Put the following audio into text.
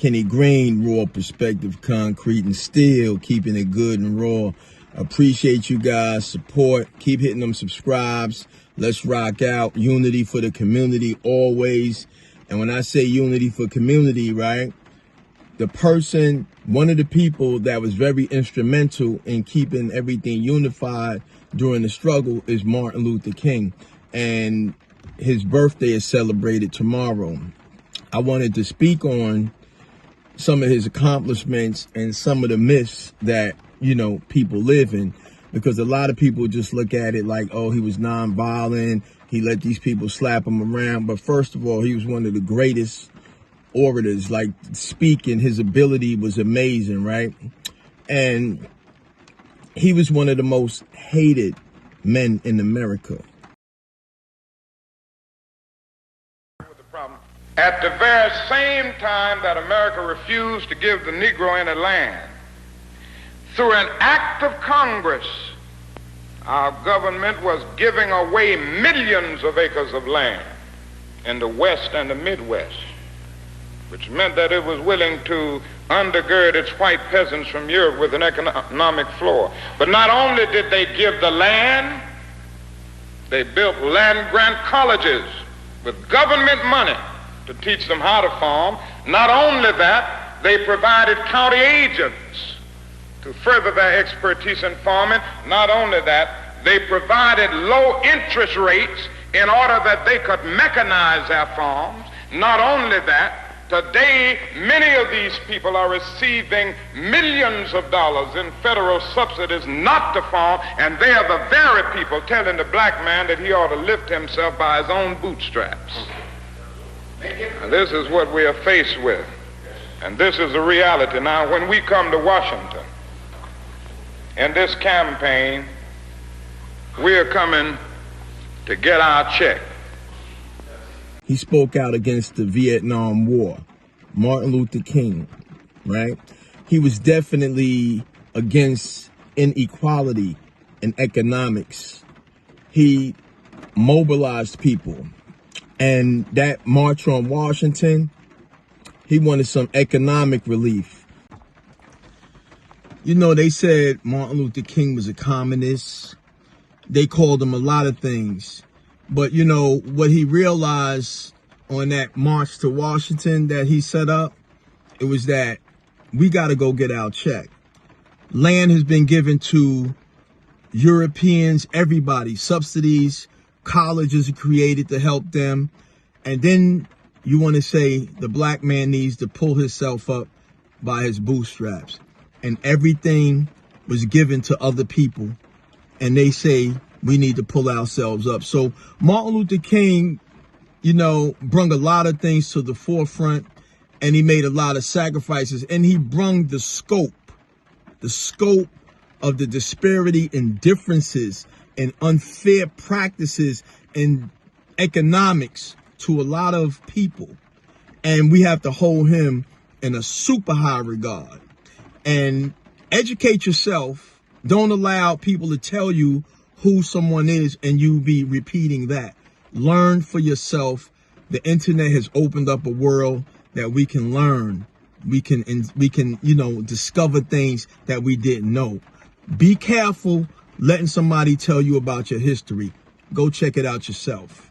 Kenny Green, raw perspective, concrete and steel, keeping it good and raw. Appreciate you guys' support. Keep hitting them subscribes. Let's rock out. Unity for the community always. And when I say unity for community, right, one of the people that was very instrumental in keeping everything unified during the struggle is Martin Luther King. And his birthday is celebrated tomorrow. I wanted to speak on some of his accomplishments and some of the myths that, people live in, because a lot of people just look at it like, oh, he was nonviolent. He let these people slap him around. But first of all, he was one of the greatest orators. Like, speaking, his ability was amazing, right? And he was one of the most hated men in America. At the very same time that America refused to give the Negro any land, through an act of Congress, our government was giving away millions of acres of land in the West and the Midwest, which meant that it was willing to undergird its white peasants from Europe with an economic floor. But not only did they give the land, they built land-grant colleges with government money to teach them how to farm. Not only that, they provided county agents to further their expertise in farming. Not only that, they provided low interest rates in order that they could mechanize their farms. Not only that, today many of these people are receiving millions of dollars in federal subsidies not to farm, and they are the very people telling the black man that he ought to lift himself by his own bootstraps. And this is what we are faced with, and this is the reality. Now, when we come to Washington in this campaign, we are coming to get our check. He spoke out against the Vietnam War. Martin Luther King, right? He was definitely against inequality in economics. He mobilized people. And that march on Washington, he wanted some economic relief. They said Martin Luther King was a communist. They called him a lot of things. But, what he realized on that march to Washington that he set up, it was that we got to go get our check. Land has been given to Europeans, everybody, subsidies, colleges are created to help them. And then you want to say the black man needs to pull himself up by his bootstraps. And everything was given to other people. And they say we need to pull ourselves up. So Martin Luther King, brung a lot of things to the forefront, and he made a lot of sacrifices, and he brung the scope of the disparity and differences and unfair practices in economics to a lot of people. And we have to hold him in a super high regard. And educate yourself. Don't allow people to tell you who someone is and you be repeating that. Learn for yourself. The internet has opened up a world that we can learn. We can discover things that we didn't know. Be careful letting somebody tell you about your history. Go check it out yourself.